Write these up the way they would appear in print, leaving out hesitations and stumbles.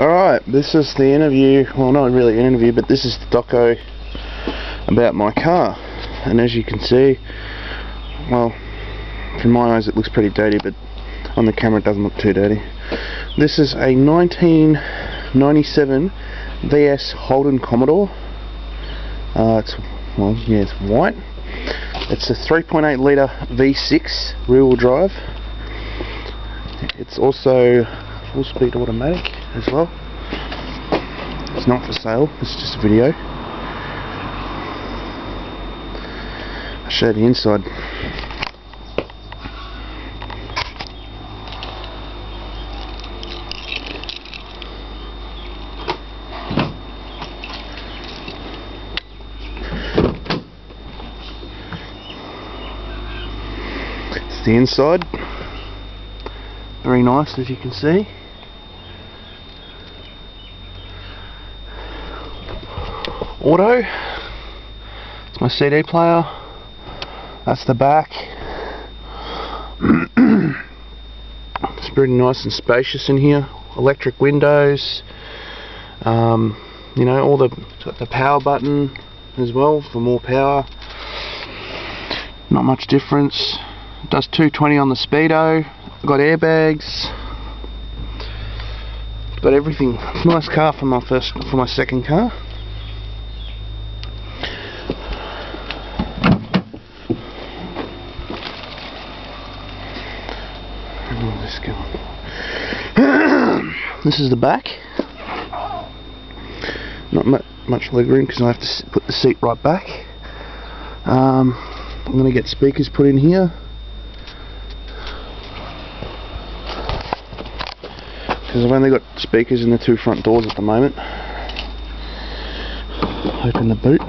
Alright, this is the interview, well not really an interview, but this is the doco about my car. And as you can see, well, from my eyes it looks pretty dirty, but on the camera it doesn't look too dirty. This is a 1997 VS Holden Commodore. It's white. It's a 3.8 litre V6 rear-wheel drive. It's also full speed automatic as well. It's not for sale, it's just a video. I'll show you the inside. It's the inside. Very nice, as you can see. Auto. It's my CD player. That's the back. It's pretty nice and spacious in here. Electric windows. You know, all the power button as well for more power. Not much difference. It does 220 on the speedo. Got airbags. Got everything. It's a nice car for my second car. This is the back. Not much leg room because I have to put the seat right back. I'm going to get speakers put in here because I've only got speakers in the two front doors at the moment. Open the boot.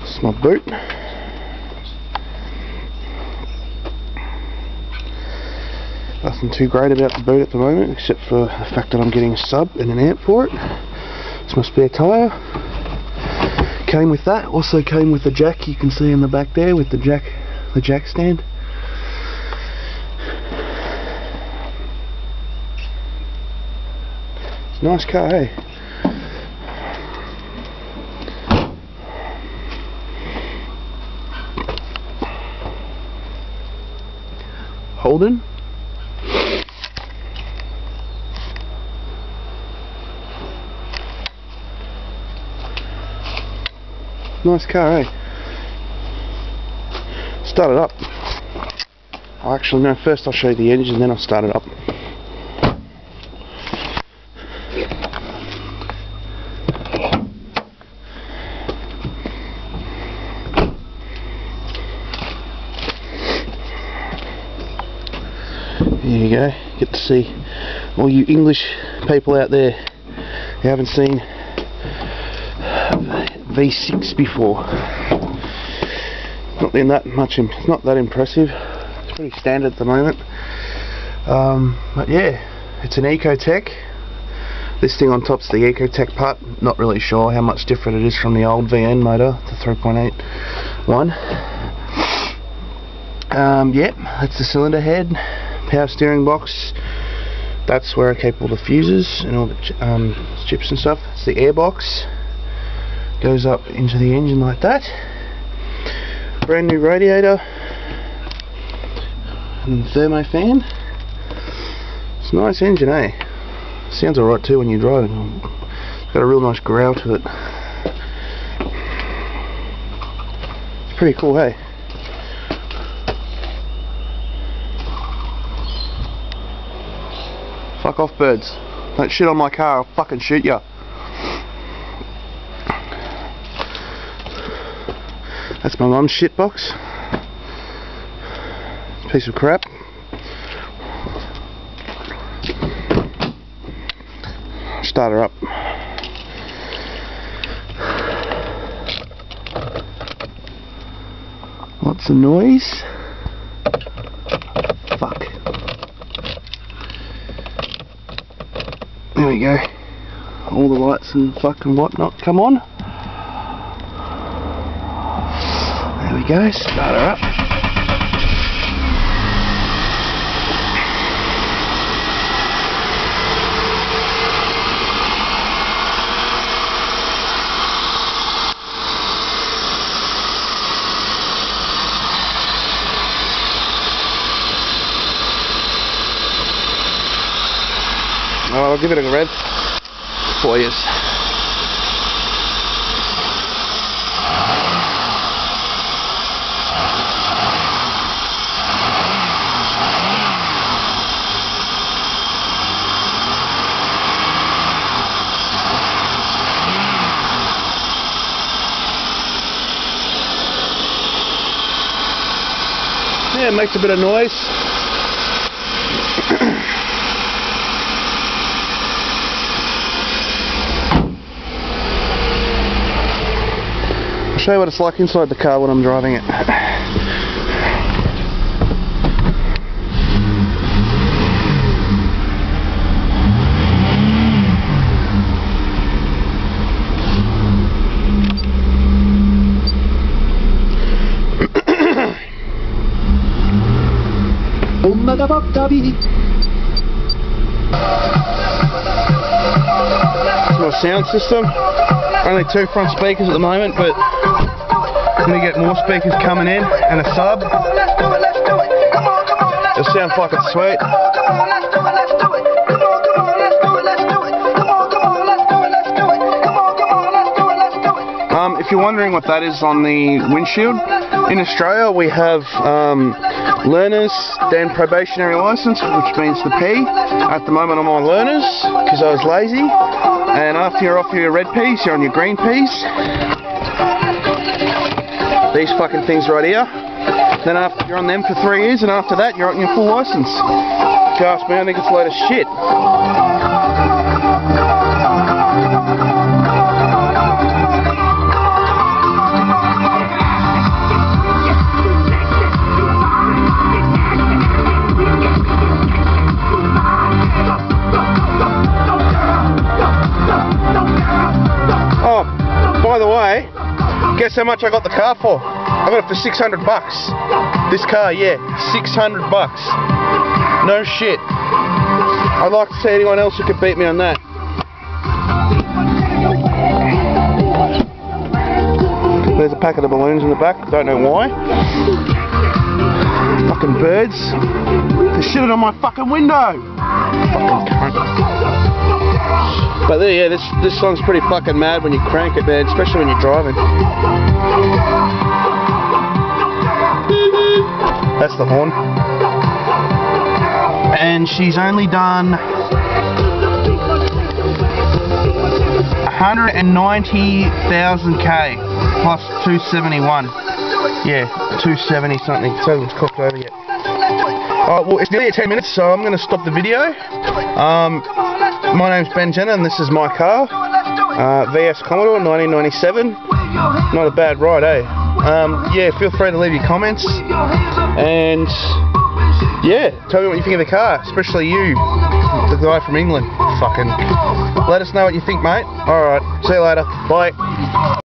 This is my boot. Nothing too great about the boot at the moment, except for the fact that I'm getting a sub and an amp for it. It's my spare tyre. Came with that. Also came with the jack you can see in the back there with the jack stand. It's a nice car, eh? Holden. Nice car, eh? Start it up. Actually, no, first I'll show you the engine, then I'll start it up. There you go. Get to see all you English people out there who haven't seen V6 before. Not that impressive. It's pretty standard at the moment. But yeah, it's an Ecotech. This thing on top's the Ecotech part. Not really sure how much different it is from the old VN motor, the 3.8 one. Yep, that's the cylinder head. Power steering box. That's where I keep all the fuses and all the chips and stuff. It's the air box. Goes up into the engine like that. Brand new radiator and thermo fan. It's a nice engine, eh? Sounds alright too when you're driving. It's got a real nice growl to it. It's pretty cool, hey? Fuck off, birds. Don't shit on my car, I'll fucking shoot ya. That's my mum's shit box. Piece of crap. Start her up. Lots of noise. Fuck. There we go. All the lights and fucking whatnot come on. There we go, start her up. I'll give it a rev for you. Yeah, it makes a bit of noise. I'll show you what it's like inside the car when I'm driving it. My sound system, only 2 front speakers at the moment, but I'm going to get more speakers coming in and a sub. It sounds fucking sweet. If you're wondering what that is on the windshield, in Australia we have learners, then probationary license, which means the P. At the moment I'm on learners because I was lazy, and after you're off your red Ps, you're on your green Ps. These fucking things right here. Then after you're on them for 3 years, and after that you're on your full license. If you ask me, I think it's a load of shit. By the way, guess how much I got the car for? I got it for 600 bucks. This car, yeah, 600 bucks. No shit. I'd like to see anyone else who could beat me on that. There's a packet of balloons in the back, don't know why. Fucking birds. They shitted on my fucking window. Fucking cunt. But there, yeah, this song's pretty fucking mad when you crank it, man, especially when you're driving. That's the horn. And she's only done 190,000 K plus 271. Yeah, 270 something. It hasn't cooked over yet. Alright, well, it's nearly at 10 minutes, so I'm going to stop the video. My name's Ben Jenner, and this is my car. VS Commodore 1997. Not a bad ride, eh? Yeah, feel free to leave your comments. And yeah, tell me what you think of the car, especially you, the guy from England. Fucking let us know what you think, mate. Alright, see you later. Bye.